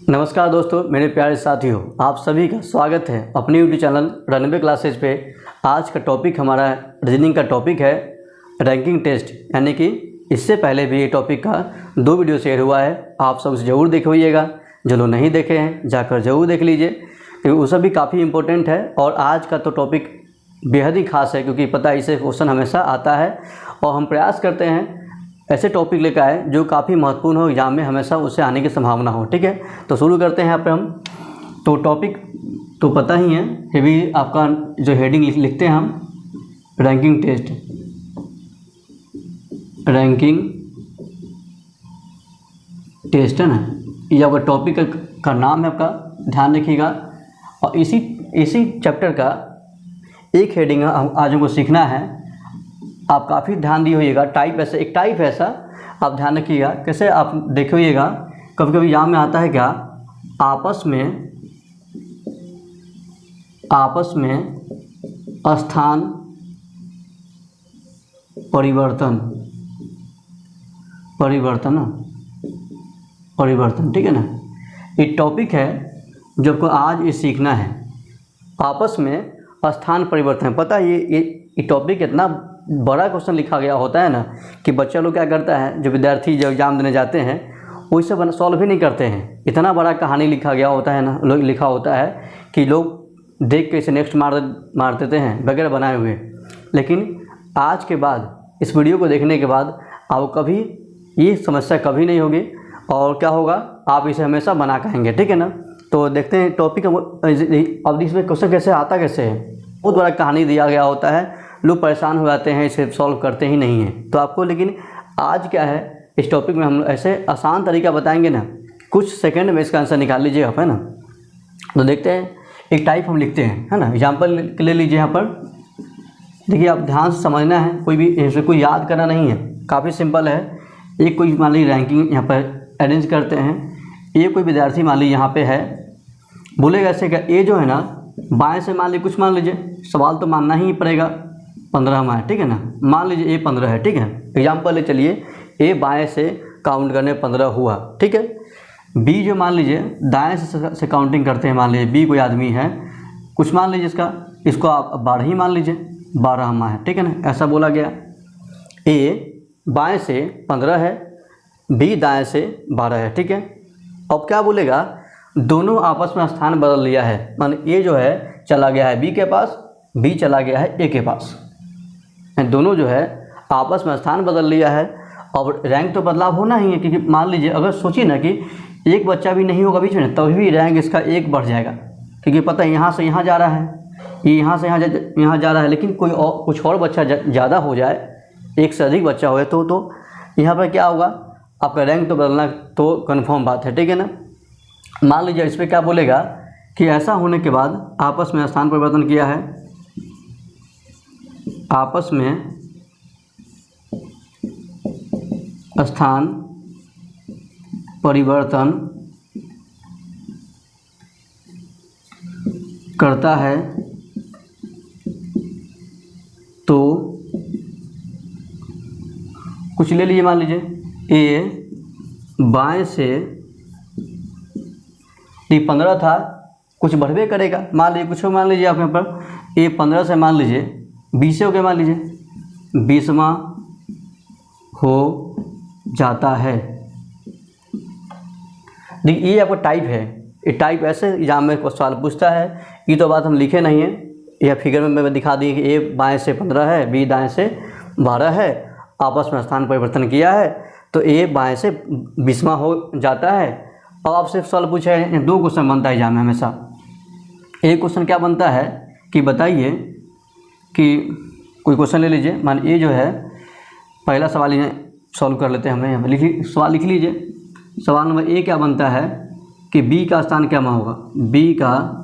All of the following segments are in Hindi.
नमस्कार दोस्तों, मेरे प्यारे साथियों, आप सभी का स्वागत है अपने यूट्यूब चैनल रनवे क्लासेज पे। आज का टॉपिक हमारा रीजनिंग का टॉपिक है रैंकिंग टेस्ट, यानी कि इससे पहले भी ये टॉपिक का 2 वीडियो शेयर हुआ है। आप सब उसे ज़रूर देखिएगा, जो लोग नहीं देखे हैं जाकर ज़रूर देख लीजिए, क्योंकि वो सब भी काफ़ी इंपॉर्टेंट है। और आज का तो टॉपिक बेहद ही खास है, क्योंकि पता है इससे क्वेश्चन हमेशा आता है और हम प्रयास करते हैं ऐसे टॉपिक लेकर आए जो काफ़ी महत्वपूर्ण हो, एग्जाम में हमेशा उससे आने की संभावना हो। ठीक है, तो शुरू करते हैं यहाँ पे हम। तो टॉपिक तो पता ही है, फिर भी आपका जो हेडिंग लिखते हैं हम, रैंकिंग टेस्ट, रैंकिंग टेस्ट है ना, ये आपका टॉपिक का नाम है, आपका ध्यान रखिएगा। और इसी चैप्टर का एक हेडिंग आज हमको सीखना है। आप काफ़ी ध्यान दिए होइएगा। एक टाइप ऐसा आप ध्यान रखिएगा। कैसे आप देखिएगा, कभी कभी यहाँ में आता है क्या, आपस में स्थान परिवर्तन। ठीक है ना, ये टॉपिक है जो आपको आज ये सीखना है, आपस में स्थान परिवर्तन। पता है ये टॉपिक इतना बड़ा क्वेश्चन लिखा गया होता है ना, कि बच्चा लोग क्या करता है, जो विद्यार्थी जो एग्ज़ाम देने जाते हैं वो इसे सॉल्व भी नहीं करते हैं। इतना बड़ा कहानी लिखा गया होता है ना, लिखा होता है कि लोग देख के इसे नेक्स्ट मार देते हैं बगैर बनाए हुए। लेकिन आज के बाद, इस वीडियो को देखने के बाद, आपको कभी ये समस्या कभी नहीं होगी, और क्या होगा, आप इसे हमेशा बना कहेंगे। ठीक है ना, तो देखते हैं टॉपिक। अब इसमें क्वेश्चन कैसे आता कैसे है, बहुत बड़ा कहानी दिया गया होता है, लोग परेशान हो जाते हैं, इसे सॉल्व करते ही नहीं हैं। तो आपको लेकिन आज क्या है, इस टॉपिक में हम ऐसे आसान तरीका बताएंगे ना, कुछ सेकंड में इसका आंसर निकाल लीजिए आप, है ना। तो देखते हैं, एक टाइप हम लिखते हैं, है ना। एग्जाम्पल ले लीजिए यहाँ पर, देखिए आप ध्यान से समझना है, कोई याद करना नहीं है, काफ़ी सिंपल है। एक कोई मान लीजिए रैंकिंग यहाँ पर अरेंज करते हैं। ये कोई विद्यार्थी मान लीजिए यहाँ पे है, बोलेगा ऐसे क्या, ए जो है ना बाएँ से मान लीजिए कुछ मान लीजिए, सवाल तो मानना ही पड़ेगा, 15 में है। ठीक है ना, मान लीजिए ए 15 है। ठीक है, एग्जाम्पल ले चलिए, ए बाएँ से काउंट करने 15 हुआ। ठीक है, बी जो मान लीजिए दाएँ से काउंटिंग करते हैं, मान लीजिए बी कोई आदमी है, कुछ मान लीजिए इसको आप 12 ही मान लीजिए, 12 माह है। ठीक है ना, ऐसा बोला गया। ए बाएँ से 15 है, बी दाएँ से 12 है। ठीक है, अब क्या बोलेगा, दोनों आपस में स्थान बदल लिया है, मान ए जो है चला गया है बी के पास, बी चला गया है ए के पास, दोनों जो है आपस में स्थान बदल लिया है। और रैंक तो बदलाव होना ही है, क्योंकि मान लीजिए अगर सोचिए ना कि एक बच्चा भी नहीं होगा बीच में, तभी भी रैंक इसका 1 बढ़ जाएगा, क्योंकि पता है यहाँ से यहाँ जा रहा है, ये यहाँ से यहाँ जा रहा है। लेकिन कुछ और बच्चा ज़्यादा हो जाए, एक से अधिक बच्चा हो तो यहाँ पर क्या होगा, आपका रैंक तो बदलना तो कन्फर्म बात है। ठीक है ना, मान लीजिए इस पर क्या बोलेगा कि ऐसा होने के बाद आपस में स्थान परिवर्तन किया है, आपस में स्थान परिवर्तन करता है, तो कुछ ले लीजिए, मान लीजिए ए बाएं से 15 था, कुछ बढ़वे करेगा, मान लीजिए आप यहाँ पर ए 15 से मान लीजिए 20 हो गया, मान लीजिए 20वां हो जाता है। देखिए ये आपका टाइप है, ये टाइप ऐसे एग्जाम में सवाल पूछता है। ये तो बात हम लिखे नहीं है, यह फिगर में मैं दिखा दी कि ए बाएं से 15 है, बी दाएं से 12 है, आपस में स्थान परिवर्तन किया है, तो ए बाएं से 20वां हो जाता है। अब आपसे सवाल पूछा है, 2 क्वेश्चन बनता है एग्जाम में हमेशा। एक क्वेश्चन क्या बनता है कि बताइए कि कोई क्वेश्चन ले लीजिए, मान ए जो है, पहला सवाल ये सॉल्व कर लेते हैं हम, यहाँ सवाल लिख लीजिए। सवाल नंबर ए क्या बनता है कि बी का स्थान क्या होगा, बी का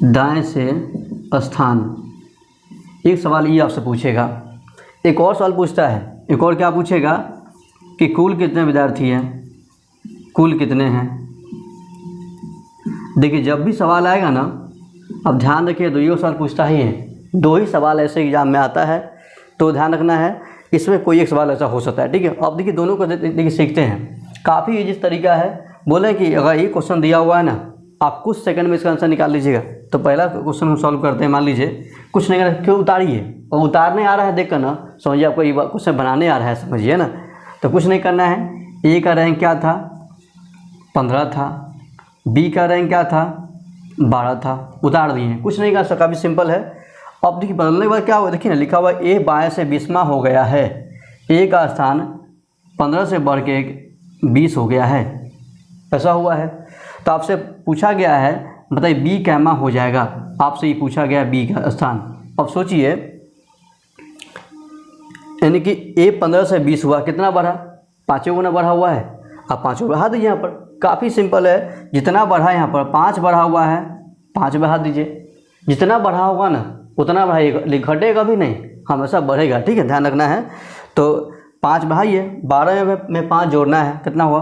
दाएं से स्थान। एक सवाल ये आपसे पूछेगा। एक और सवाल पूछता है, एक और क्या पूछेगा कि कुल कितने विद्यार्थी हैं, कुल कितने हैं। देखिए जब भी सवाल आएगा ना, अब ध्यान रखिए, 2 सवाल पूछता ही है, 2 ही सवाल ऐसे एग्जाम में आता है, तो ध्यान रखना है इसमें कोई एक सवाल ऐसा हो सकता है। ठीक है, अब देखिए दोनों को देखिए सीखते हैं। काफ़ी ईजी तरीका है। बोले कि अगर ये क्वेश्चन दिया हुआ है ना, आप कुछ सेकंड में इसका आंसर निकाल लीजिएगा। तो पहला क्वेश्चन हम सॉल्व करते हैं। मान लीजिए कुछ नहीं करना, क्यों उतारिए, और उतारने आ रहा है देख कर ना समझिए आपको ये क्वेश्चन बनाने आ रहा है, समझिए ना। तो कुछ नहीं करना है। ए का रैंक क्या था, 15 था। बी का रैंक क्या था, 12 था। उतार दिए, कुछ नहीं कर सकता, काफ़ी सिंपल है। अब देखिए बदलने के बाद क्या हुआ, देखिए ना लिखा हुआ ए 22 से 20वां हो गया है। ए का स्थान 15 से बढ़ के 20 हो गया है, ऐसा हुआ है। तो आपसे पूछा गया है, बताइए बी कैमा हो जाएगा। आपसे ये पूछा गया बी का स्थान। अब सोचिए, यानी कि ए 15 से 20 हुआ, कितना बढ़ा, 5 गुना बढ़ा हुआ है। अब 5 बढ़ा दीजिए यहाँ पर, काफ़ी सिंपल है। जितना बढ़ा यहाँ पर 5 बढ़ा हुआ है, 5 बढ़ा दीजिए। जितना बढ़ा होगा ना उतना बढ़ाइएगा, घटेगा भी नहीं, हमेशा बढ़ेगा, ठीक है, ध्यान रखना है। तो 5 बढ़ाइए, 12 में 5 जोड़ना है, कितना हुआ,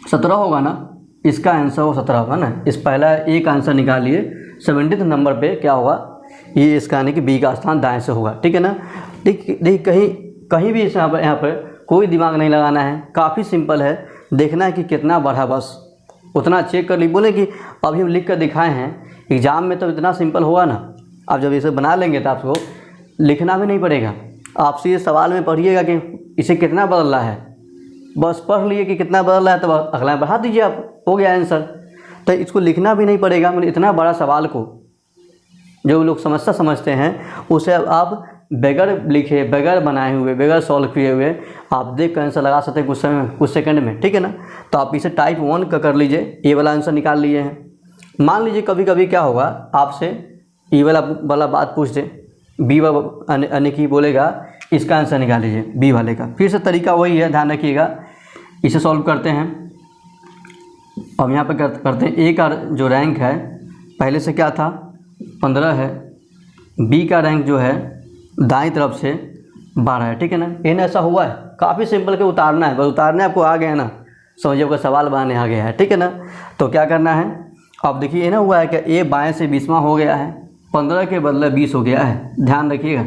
17 होगा ना। इसका आंसर वो 17 होगा ना। इस पहला ए का आंसर निकालिए। 70 नंबर पे क्या होगा, ये इसका यानी कि बी का स्थान दाएं से होगा, ठीक है ना। देखिए कहीं भी यहाँ पर कोई दिमाग नहीं लगाना है, काफ़ी सिंपल है। देखना है कि कितना बढ़ा, बस उतना चेक कर ली। बोले कि अभी हम लिख कर दिखाए हैं, एग्ज़ाम में तो इतना सिंपल होगा ना। आप जब इसे बना लेंगे तो आपको लिखना भी नहीं पड़ेगा। आपसे ये सवाल में पढ़िएगा कि इसे कितना बदल रहा है, बस पढ़ लिए कि कितना बदल रहा है, तो अगला बढ़ा दीजिए, आप हो गया आंसर। तो इसको लिखना भी नहीं पड़ेगा। मतलब इतना बड़ा सवाल को जो लोग समस्या समझते हैं, उसे आप बगैर लिखे, बगैर बनाए हुए, बगैर सॉल्व किए हुए आप देख कर आंसर लगा सकते हैं कुछ समय में, कुछ सेकंड में, ठीक है ना। तो आप इसे टाइप 1 का कर लीजिए, ए वाला आंसर निकाल लिए हैं। मान लीजिए कभी कभी क्या होगा, आपसे ई वाला बात पूछ दे, बी वाला यानी कि बोलेगा इसका आंसर निकाल लीजिए बी वाले का। फिर से तरीका वही है, ध्यान रखिएगा। इसे सॉल्व करते हैं। अब यहाँ पर करते हैं, ए का जो रैंक है पहले से क्या था, 15 है। बी का रैंक जो है दाईं तरफ से 12 है, ठीक है ना। एन ऐसा हुआ है, काफ़ी सिंपल के उतारना है, बस उतारने आपको आ गया ना, समझिए आपका सवाल बनाने आ गया है, ठीक है ना। तो क्या करना है, अब देखिए ये ना हुआ है कि ए 22 से 20वां हो गया है, 15 के बदले 20 हो गया है। ध्यान रखिएगा,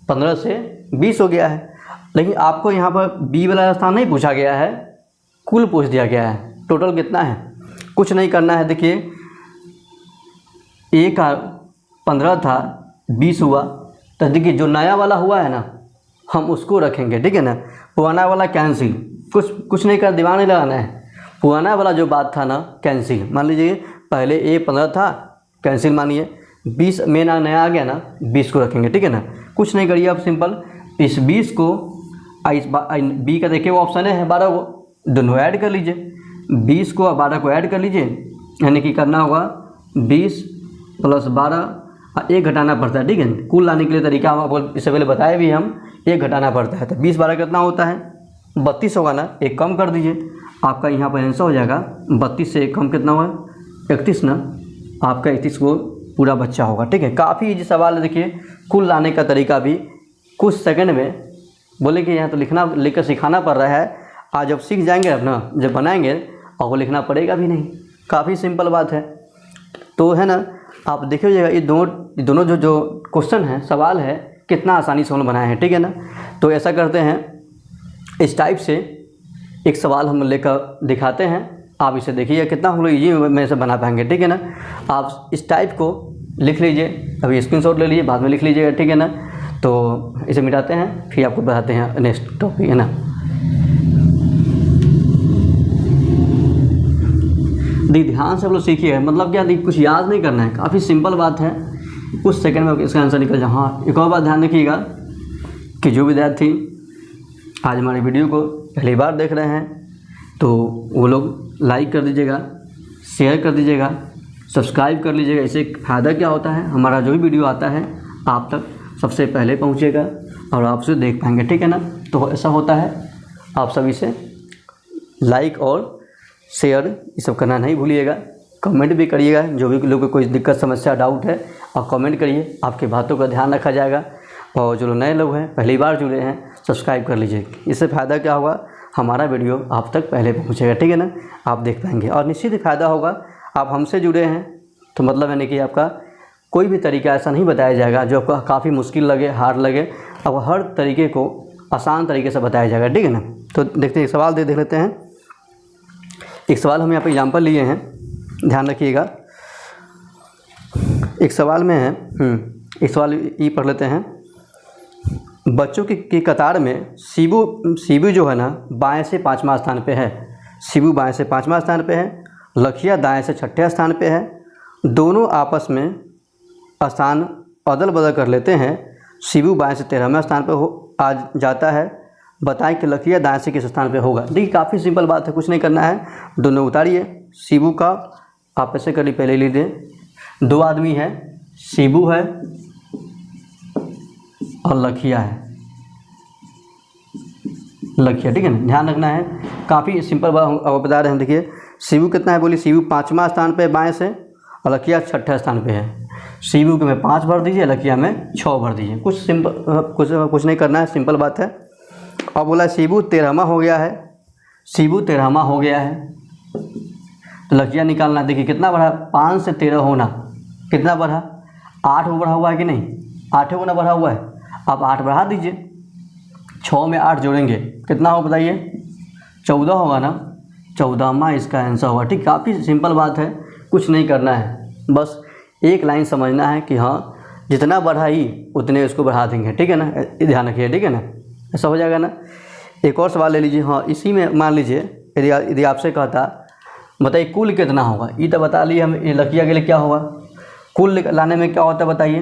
15 से 20 हो गया है। लेकिन आपको यहाँ पर बी वाला स्थान नहीं पूछा गया है, कुल पूछ दिया गया है, टोटल कितना है। कुछ नहीं करना है। देखिए ए का 15 था, 20 हुआ, तो देखिए जो नया वाला हुआ है ना हम उसको रखेंगे, ठीक है ना। पुराना वाला कैंसिल, कुछ नहीं कर, दिमाग नहीं लगाना है। पुराना वाला जो बात था ना कैंसिल, मान लीजिए पहले ए 15 था, कैंसिल मानिए, 20 में ना नया आ गया ना, 20 को रखेंगे, ठीक है ना। कुछ नहीं करिए आप, सिंपल इस 20 को इस बी का देखिए वो ऑप्शन है 12 को, दोनों ऐड कर लीजिए, 20 को और 12 को ऐड कर लीजिए। यानी कि करना होगा 20 + 12, 1 घटाना पड़ता है, ठीक है। कुल लाने के लिए तरीका हम आपको इससे पहले बताए भी, हम 1 घटाना पड़ता है। तो 20 12 कितना होता है, 32 होगा ना। 1 कम कर दीजिए, आपका यहाँ पर आंसर हो जाएगा 32 से 1 कम कितना हुआ, 31 ना। आपका 31 को पूरा बच्चा होगा, ठीक है। काफ़ी इजी सवाल है। देखिए कुल लाने का तरीका भी कुछ सेकंड में, बोले कि यहाँ तो लिख कर सिखाना पड़ रहा है। आज जब सीख जाएंगे अपना, जब बनाएंगे और वो लिखना पड़ेगा भी नहीं, काफ़ी सिंपल बात है। तो है ना, आप देखिएगा ये दोनों जो क्वेश्चन है, सवाल है, कितना आसानी से हम बनाए हैं, ठीक है ना। तो ऐसा करते हैं, इस टाइप से एक सवाल हम लेकर दिखाते हैं, आप इसे देखिए कितना हम लोग ईजी में से बना पाएंगे, ठीक है ना। आप इस टाइप को लिख लीजिए, अभी स्क्रीनशॉट ले लीजिए, बाद में लिख लीजिएगा, ठीक है ना। तो इसे मिटाते हैं, फिर आपको बताते हैं नेक्स्ट टॉपिक, है ना। ध्यान से आप लोग सीखिए, मतलब क्या, कुछ याद नहीं करना है, काफ़ी सिंपल बात है, कुछ सेकंड में इसका आंसर निकल जाए। हाँ, एक और बात ध्यान रखिएगा कि जो विद्यार्थी आज हमारे वीडियो को पहली बार देख रहे हैं तो वो लोग लाइक कर दीजिएगा, शेयर कर दीजिएगा, सब्सक्राइब कर लीजिएगा। इससे फ़ायदा क्या होता है, हमारा जो भी वीडियो आता है आप तक सबसे पहले पहुंचेगा और आप उसे देख पाएंगे, ठीक है ना। तो ऐसा होता है, आप सभी से लाइक और शेयर ये सब करना नहीं भूलिएगा। कमेंट भी करिएगा, जो भी लोगों को कोई दिक्कत समस्या डाउट है आप कमेंट करिए, आपकी बातों का ध्यान रखा जाएगा। और जो नए लोग हैं, पहली बार जुड़े हैं, सब्सक्राइब कर लीजिए। इससे फ़ायदा क्या होगा, हमारा वीडियो आप तक पहले पहुंचेगा, ठीक है ना, आप देख पाएंगे। और निश्चित फ़ायदा होगा, आप हमसे जुड़े हैं तो मतलब यानी कि आपका कोई भी तरीका ऐसा नहीं बताया जाएगा जो आपको काफ़ी मुश्किल लगे, हार्ड लगे। अब हर तरीके को आसान तरीके से बताया जाएगा, ठीक है ना। तो देखते हैं, एक सवाल देख लेते हैं। एक सवाल हम यहाँ पे एग्जाम्पल लिए हैं, ध्यान रखिएगा। एक सवाल में है, एक सवाल ये पढ़ लेते हैं। बच्चों की कतार में शिबू जो है ना बाएं से 5वां स्थान पे है। शिबू बाएं से 5वां स्थान पे है, लखिया दाएं से 6ठे स्थान पे है। दोनों आपस में स्थान अदल बदल कर लेते हैं। शिबू बाएं से 13वें स्थान पे आ जाता है। बताएं कि लखिया दाएं से किस स्थान पे होगा। देखिए काफ़ी सिंपल बात है, कुछ नहीं करना है, दोनों उतारिए। शिबू का आप ऐसे करिए, पहले लीजिए। 2 आदमी है, शिबू है और लखिया है, लखिया, ठीक है ना। ध्यान रखना है, काफ़ी सिंपल बात हम बता रहे हैं। देखिए शिबू कितना है, बोलिए। शिबू 5वां स्थान पे बाएं से और लखिया 6ठे स्थान पे है। शिबू के में 5 भर दीजिए, लखिया में 6 भर दीजिए। कुछ सिंपल, कुछ नहीं करना है, सिंपल बात है। अब बोला शिबू 13वां हो गया है, शिबू 13वां हो गया है, तो लखिया निकालना। देखिए कितना बढ़ा, 5 से 13 होना कितना बढ़ा, 8 बढ़ा हुआ है कि नहीं, 8 गुना बढ़ा हुआ है। अब 8 बढ़ा दीजिए, 6 में 8 जोड़ेंगे कितना हो बताइए, 14 होगा ना। 14वां इसका आंसर होगा, ठीक। काफ़ी सिंपल बात है, कुछ नहीं करना है, बस एक लाइन समझना है कि हाँ जितना बढ़ाई उतने उसको बढ़ा देंगे, ठीक है ना। ध्यान रखिए, ठीक है ना, ऐसा हो जाएगा ना। एक और सवाल ले लीजिए। हाँ, इसी में मान लीजिए यदि आपसे कहता बताइए कुल कितना होगा, ये तो बता लिए हम, ये लखिया के लिए क्या होगा, कुल लाने में क्या होता है बताइए।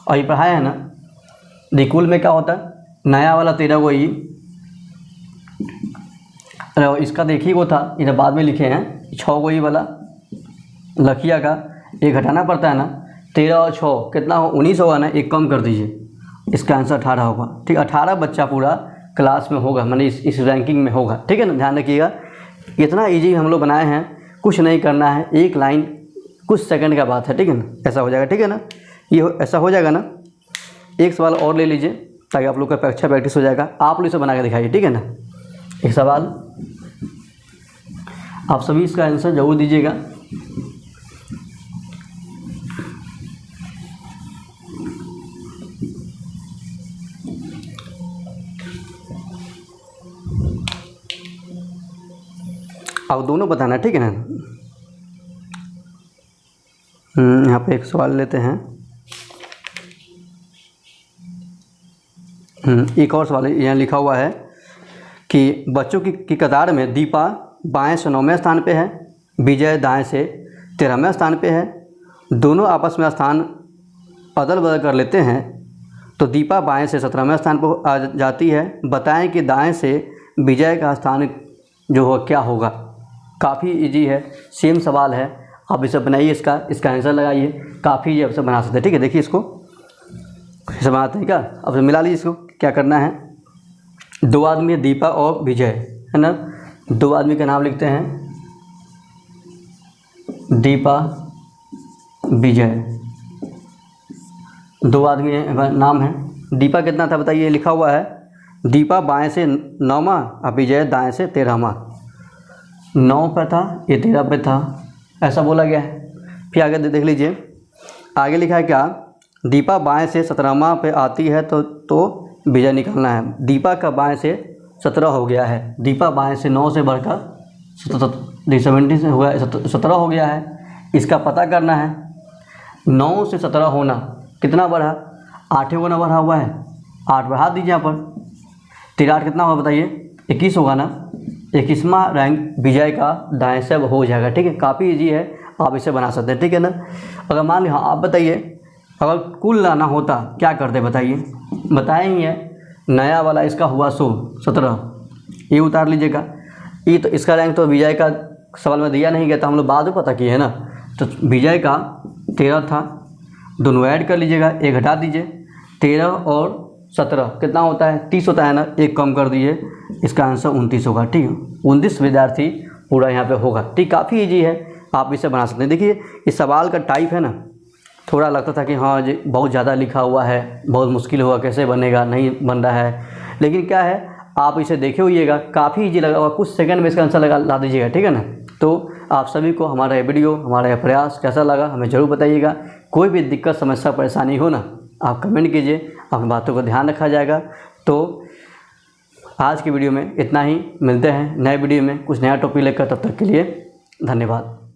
और ये पढ़ाया है ना, देखिए कुल में क्या होता है, नया वाला 13 को ही, अरे इसका देखिए वो था, इधर बाद में लिखे हैं 6 को ही वाला लखिया का, एक घटाना पड़ता है ना। 13 और 6 कितना हो, 19 होगा ना, एक कम कर दीजिए, इसका आंसर 18 होगा, ठीक। 18 बच्चा पूरा क्लास में होगा, मैंने इस रैंकिंग में होगा, ठीक है ना। ध्यान रखिएगा, इतना इजी हम लोग बनाए हैं, कुछ नहीं करना है, एक लाइन कुछ सेकंड का बात है, ठीक है ना। ऐसा हो जाएगा, ठीक है ना, ऐसा हो जाएगा ना। एक सवाल और ले लीजिए ताकि आप लोग का अच्छा प्रैक्टिस हो जाएगा। आप लोग इसे बना के दिखाइए, ठीक है ना। एक सवाल आप सभी इसका आंसर जरूर दीजिएगा। अब दोनों बताना, ठीक है ना। यहाँ पे एक सवाल लेते हैं। एक और सवाल यहाँ लिखा हुआ है कि बच्चों की कतार में दीपा बाएं से 9वें स्थान पे है, विजय दाएं से 13वें स्थान पे है। दोनों आपस में स्थान अदल बदल कर लेते हैं, तो दीपा बाएं से 17वें स्थान पर आ जाती है। बताएं कि दाएं से विजय का स्थान जो हो क्या होगा। काफ़ी इजी है, सेम सवाल है, आप इसे बनाइए, इसका आंसर लगाइए। काफ़ी इजी आप इसे बना सकते हैं, ठीक है। देखिए इसको इसे बनाते हैं क्या, अब मिला लीजिए। इसको क्या करना है, 2 आदमी है, दीपा और विजय, है ना। 2 आदमी का नाम लिखते हैं, दीपा विजय, 2 आदमी नाम है। दीपा कितना था बताइए, लिखा हुआ है दीपा बाएं से 9वां और विजय दाएं से 13वां। 9 पे था, ये 13 पे था, ऐसा बोला गया है। फिर आगे देख लीजिए, आगे लिखा है क्या, दीपा बाएं से 17वां पे आती है तो विजय निकालना है। दीपा का बाएं से 17 हो गया है, दीपा बाएं से 9 से बढ़कर 17 से हुआ 17 हो गया है, इसका पता करना है। 9 से 17 होना कितना बढ़ा, 8 गुना बढ़ा हुआ है, 8 बढ़ा दीजिए यहाँ पर। 13 8 कितना होगा बताइए, 21 होगा ना। 21वां रैंक विजय का दाएं से हो जाएगा, ठीक है। काफ़ी इजी है, आप इसे बना सकते हैं, ठीक है ना। अगर मान लीजिए, हाँ आप बताइए, अगर कुल लाना होता क्या करते बताइए, बताएंगे। नया वाला इसका हुआ 17, ये उतार लीजिएगा। ये तो इसका रैंक तो विजय का सवाल में दिया नहीं गया था, हम लोग बाद में पता किए है ना। तो विजय का 13 था, दोनों ऐड कर लीजिएगा, एक घटा दीजिए। 13 और 17 कितना होता है, 30 होता है ना, एक कम कर दीजिए, इसका आंसर 29 होगा, ठीक है। 29 विद्यार्थी पूरा यहाँ पे होगा, ठीक। काफ़ी इजी है, आप इसे बना सकते हैं। देखिए इस सवाल का टाइप है ना, थोड़ा लगता था कि हाँ जी बहुत ज़्यादा लिखा हुआ है, बहुत मुश्किल होगा, कैसे बनेगा, नहीं बन रहा है। लेकिन क्या है, आप इसे देखे होइएगा, काफ़ी इजी लगा हुआ, कुछ सेकंड में इसका आंसर ला दीजिएगा, ठीक है ना। तो आप सभी को हमारा ये वीडियो, हमारा यह प्रयास कैसा लगा हमें ज़रूर बताइएगा। कोई भी दिक्कत समस्या परेशानी हो ना, आप कमेंट कीजिए, अपनी बातों को ध्यान रखा जाएगा। तो आज की वीडियो में इतना ही। मिलते हैं नए वीडियो में कुछ नया टॉपिक लेकर, तब तक के लिए धन्यवाद।